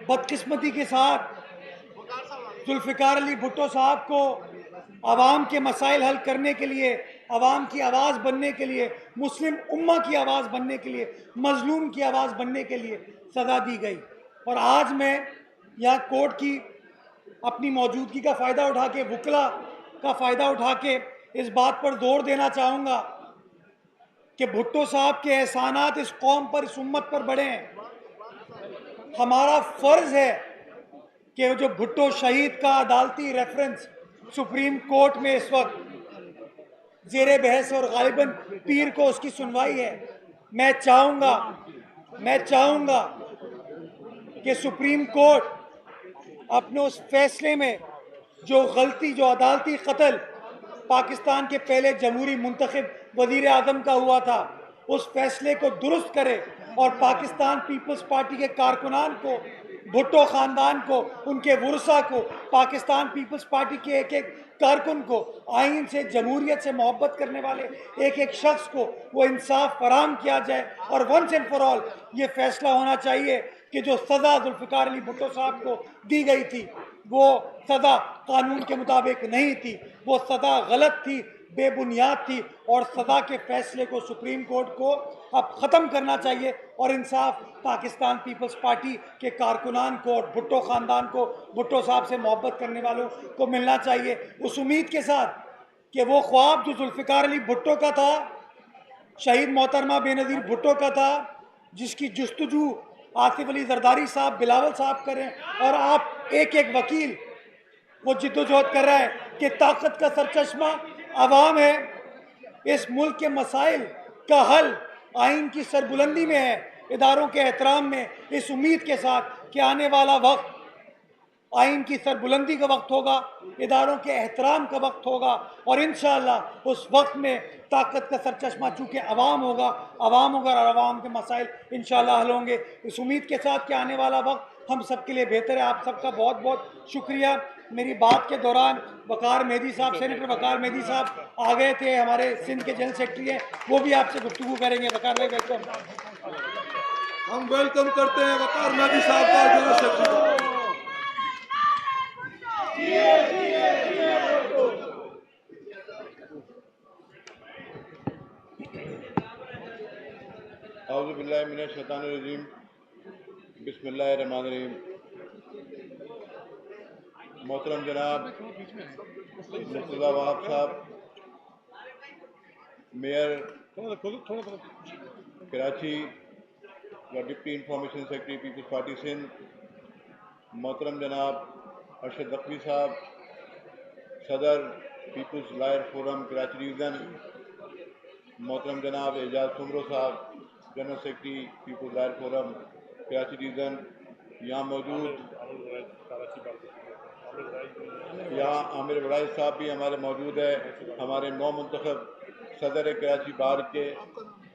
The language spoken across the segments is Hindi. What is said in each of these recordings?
बदकिस्मती के साथ जुल्फ़िकार अली भुट्टो साहब को आवाम के मसाइल हल करने के लिए, आवाम की आवाज़ बनने के लिए, मुस्लिम उम्मा की आवाज़ बनने के लिए, मजलूम की आवाज़ बनने के लिए सज़ा दी गई। और आज मैं यहाँ कोर्ट की अपनी मौजूदगी का फ़ायदा उठा के, वकला का फ़ायदा उठा के इस बात पर जोर देना चाहूँगा कि भुट्टो साहब के एहसानात इस कौम पर, इस उम्मत पर बड़े हैं। हमारा फ़र्ज़ है कि जो भुट्टो शहीद का अदालती रेफरेंस सुप्रीम कोर्ट में इस वक्त ज़ेरे बहस और गालिबन पीर को उसकी सुनवाई है, मैं चाहूँगा कि सुप्रीम कोर्ट अपने उस फैसले में जो गलती, जो अदालती कत्ल पाकिस्तान के पहले जमहूरी मुंतखब वज़ीर आज़म का हुआ था, उस फैसले को दुरुस्त करे और पाकिस्तान पीपल्स पार्टी के कारकुनान को, भुट्टो ख़ानदान को, उनके वुरसा को, पाकिस्तान पीपल्स पार्टी के एक एक कारकुन को, आइन से, जमहूरियत से मोहब्बत करने वाले एक एक शख्स को वो इंसाफ फराहम किया जाए। और वंस एंड फॉर ऑल ये फैसला होना चाहिए कि जो सज़ा जुल्फ़िकार अली भुट्टो साहब को दी गई थी वो सज़ा कानून के मुताबिक नहीं थी, वो सज़ा गलत थी, बेबुनियाद थी। और सज़ा के फैसले को सुप्रीम कोर्ट को अब ख़त्म करना चाहिए और इंसाफ पाकिस्तान पीपल्स पार्टी के कारकुनान को और भुट्टो ख़ानदान को, भुट्टो साहब से मोहब्बत करने वालों को मिलना चाहिए, उस उम्मीद के साथ कि वो ख्वाब जो जुल्फ़िकार अली भुट्टो का था, शहीद मोहतरमा बेनज़ीर भुट्टो का था, जिसकी जुस्तजू आसिफ अली जरदारी साहब, बिलावल साहब करें, और आप एक एक वकील वो जिद्दोजहद कर रहा है कि ताकत का सरचश्मा आवाम है। इस मुल्क के मसाइल का हल आइन की सरबुलंदी में है, इदारों के एहतराम में, इस उम्मीद के साथ कि आने वाला वक्त आइन की सरबुलंदी का वक्त होगा, इदारों के एहतराम का वक्त होगा और इंशाअल्लाह उस वक्त में ताकत का सरचश्मा चूँकि आवाम होगा और आवाम के मसाइल इंशाअल्लाह हल होंगे। इस उम्मीद के साथ कि आने वाला वक्त हम सब के लिए बेहतर है। आप सबका बहुत बहुत शुक्रिया। मेरी बात के दौरान वकार मेहदी साहब, सेनेटर वकार मेहदी साहब आ गए थे, हमारे सिंध के जनरल सेक्रेटरी हैं, वो भी आपसे गुफ्तगू करेंगे। वकार भाई वेलकम। हम वेलकम करते हैं वकार मेहदी साहब का, जनरल सेक्रेटरी। औज़ु बिल्लाहि मिनश शैतानिर रजीम, बिस्मिल्लाहिर रहमानिर रहीम। मोहतरम जनाब मुर्तज़ा वहाब साहब, मेयर कराची व deputy information secretary Peoples Party Sindh, मोहतरम जनाब अरशद नकवी साहब, सदर Peoples Lawyer Forum Karachi division, मोहतरम जनाब एजाज सुमरो साहब, general secretary Peoples Lawyer Forum Karachi division, यहाँ मौजूद आमिर वराइज साहब भी हमारे मौजूद है, हमारे नौ मुंतखब सदर कराची बार के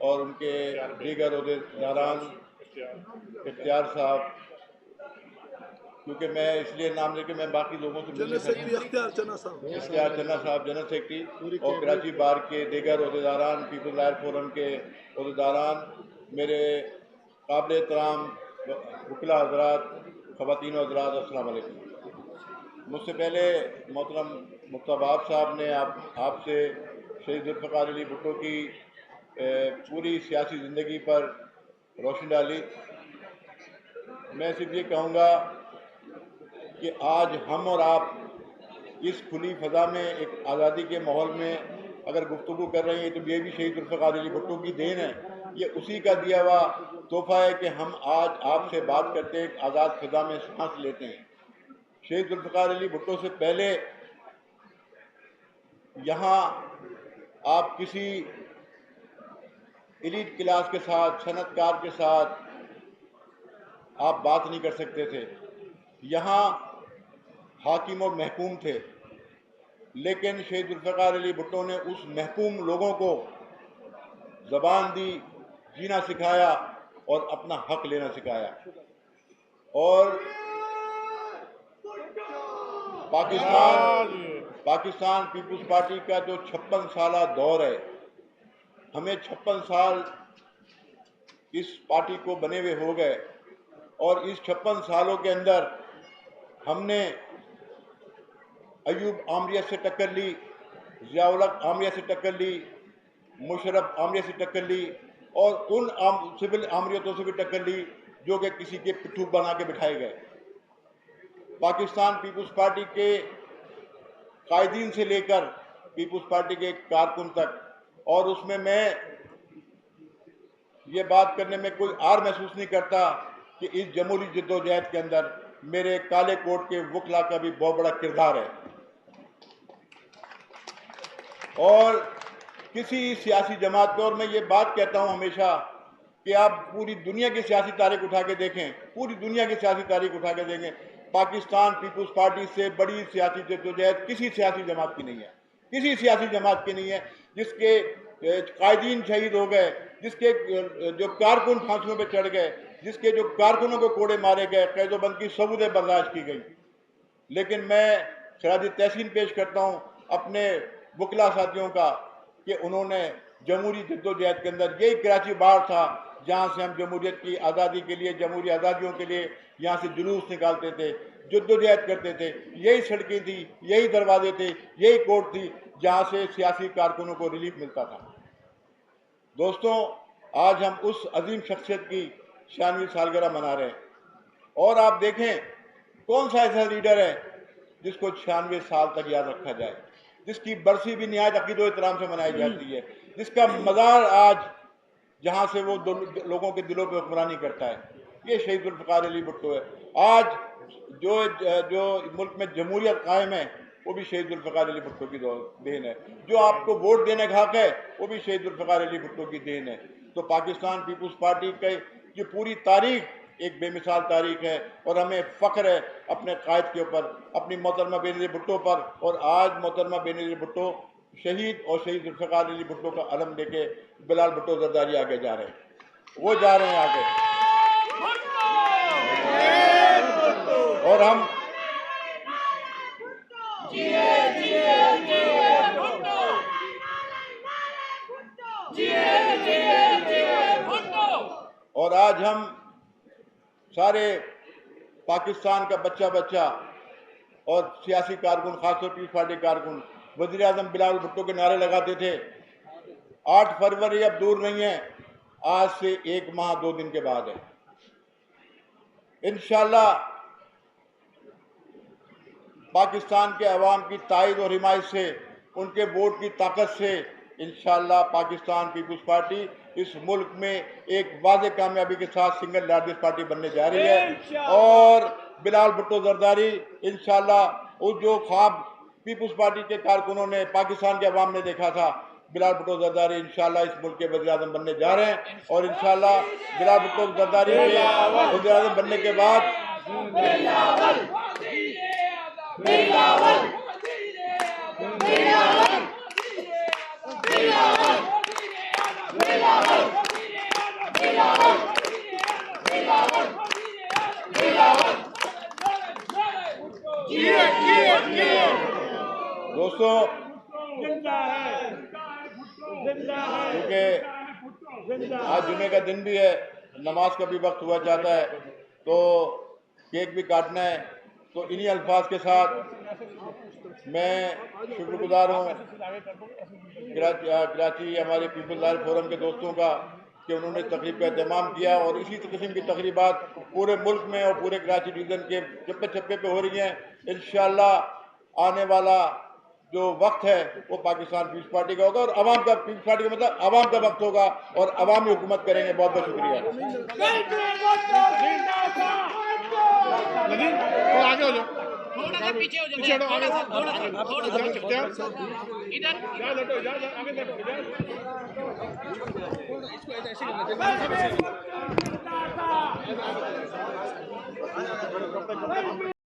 और उनके दीगर अहदेदारान, इख्तियार साहब, क्योंकि मैं इसलिए नाम लेके मैं बाकी लोगों से मिल सकता, इख्तियार चन्ना साहब जनरल सेक्रेटरी और कराची बार के दीगर अहदेदारान, पीपल्स लॉयर फोरम के अहदेदारान, मेरे काबिल एहतराम वकला हज़रात, ख़वातीन और हज़रात, अस्सलाम वालेकुम। मुझसे पहले मोहतरम मुफ्ताबाब साहब ने आपसे शहीद जुल्फ़िकार अली भुट्टो की पूरी सियासी ज़िंदगी पर रोशनी डाली। मैं सिर्फ ये कहूँगा कि आज हम और आप इस खुली फ़ज़ा में एक आज़ादी के माहौल में अगर गुफ्तगू कर रहे हैं तो ये भी शहीद जुल्फ़िकार अली भुट्टो की देन है। ये उसी का दिया हुआ तोहफ़ा है कि हम आज आपसे बात करते एक आज़ाद फ़ज़ा में सांस लेते हैं। शहीद जुल्फ़िकार अली भुट्टो से पहले यहाँ आप किसी एलीट क्लास के साथ, सनतकार के साथ आप बात नहीं कर सकते थे। यहाँ हाकिम और महकूम थे, लेकिन शहीद जुल्फ़िकार अली भुट्टो ने उस महकूम लोगों को ज़बान दी, जीना सिखाया और अपना हक लेना सिखाया। और पाकिस्तान पीपल्स पार्टी का जो 56 साला दौर है, हमें 56 साल इस पार्टी को बने हुए हो गए। और इस 56 सालों के अंदर हमने अयूब आमरिया से टक्कर ली, ज़िया-उल हक आमरिया से टक्कर ली, मुशर्रफ आमरिया से टक्कर ली और उन सिविल आमरियतों से भी टक्कर ली जो कि किसी के पिट्ठू बना के बिठाए गए। पाकिस्तान पीपुल्स पार्टी के कायदीन से लेकर पीपुल्स पार्टी के कारकुन तक, और उसमें मैं ये बात करने में कोई आर महसूस नहीं करता कि इस जमहूरी जद्दोजहद के अंदर मेरे काले कोट के वकला का भी बहुत बड़ा किरदार है। और किसी सियासी जमात पे, और मैं ये बात कहता हूँ हमेशा कि आप पूरी दुनिया की सियासी तारीख उठा के देखें, पूरी दुनिया की सियासी तारीख उठा के देखें, पाकिस्तान पीपुल्स पार्टी से बड़ी सियासी जद्दोजहद किसी सियासी जमात की नहीं है, किसी सियासी जमात की नहीं है जिसके कायदीन शहीद हो गए, जिसके जो कारकुन फांसियों पे चढ़ गए, जिसके जो कारकुनों को कोड़े मारे गए, कैदोबंद की सबूतें बर्दाश्त की गई। लेकिन मैं खराज तहसीन पेश करता हूँ अपने वकला साथियों का कि उन्होंने जमहूरी जद्दोजहद के अंदर, यही कराची बार था जहाँ से हम जमहूरियत की आज़ादी के लिए, जमहूरी आज़ादियों के लिए यहाँ से जुलूस निकालते थे, जद्दोजहद करते थे, यही सड़कें थी, यही दरवाजे थे, यही कोर्ट थी जहाँ से सियासी कारकुनों को रिलीफ मिलता था। दोस्तों, आज हम उस अजीम शख्सियत की 96वीं सालगिरह मना रहे हैं, और आप देखें कौन सा ऐसा लीडर है जिसको 96 साल तक याद रखा जाए, जिसकी बरसी भी निहायत अकीदो एहतराम से मनाई जाती है, जिसका मज़ार आज जहाँ से वो लोगों के दिलों पे हुक्मरानी करता है, ये शहीद जुल्फ़िकार अली भुट्टो है। आज जो मुल्क में जमहूरियत कायम है वो भी शहीद जुल्फ़िकार अली भुट्टो की देन है। जो आपको वोट देने का हक है वो भी शहीद जुल्फ़िकार अली भुट्टो की देन है। तो पाकिस्तान पीपुल्स पार्टी की पूरी तारीख एक बेमिसाल तारीख है, और हमें फ़ख्र है अपने कायद के ऊपर, अपनी मोहतरमा बेनज़ीर भुट्टो पर। और आज मोहतरमा बेनज़ीर भुट्टो शहीद और शहीद जुल्फ़िकार अली भुट्टो का अलम लेके बिलाल भुट्टो ज़रदारी आगे जा रहे हैं, वो जा रहे हैं आगे। और हम और आज हम सारे पाकिस्तान का बच्चा और सियासी कारकुन, खासतौर पीपल्स पार्टी कारकुन वज़ीर आज़म बिलाल भुट्टो के नारे लगाते थे। 8 फरवरी अब दूर नहीं है, आज से 1 माह 2 दिन के बाद है। इंशाअल्लाह पाकिस्तान के अवाम की ताईद और हिमायत से, उनके वोट की ताकत से इंशाअल्लाह पाकिस्तान पीपुल्स पार्टी इस मुल्क में एक वाज़ेह कामयाबी के साथ सिंगल लार्जेस्ट पार्टी बनने जा रही है। और बिलाल भुट्टो ज़रदारी इंशाअल्लाह उस जो ख्वाब पीपुल्स पार्टी के कारकुनों ने, पाकिस्तान के अवाम ने देखा था, बिलाल भुट्टो ज़रदारी इंशाअल्लाह इस मुल्क के वज़ीर आज़म बनने जा रहे हैं। और इंशाअल्लाह बिलाल भुट्टो ज़रदारी के वज़ीर आज़म बनने के बाद दोस्तों, क्योंकि आज जुमे का दिन भी है, नमाज का भी वक्त हुआ जाता है, तो केक भी काटना है। तो इन्हीं अल्फाज के साथ मैं शुक्रगुजार हूँ कराची हमारे पीपल्स लाइफ फोरम के दोस्तों का कि उन्होंने तकरीब का एहतमाम किया। और इसी किस्म की तकरीबात पूरे मुल्क में और पूरे कराची डिवीज़न के चप्पे चप्पे पे हो रही हैं। इंशाअल्लाह आने वाला जो वक्त है वो पाकिस्तान पीपुल्स पार्टी का होगा, और अवाम का, पीपुल्स पार्टी का मतलब अवाम का वक्त होगा, और अवामी हुकूमत करेंगे। बहुत बहुत शुक्रिया। आगे हो जाओ, थोड़ा सा पीछे हो जाओ, थोड़ा सा इधर आगे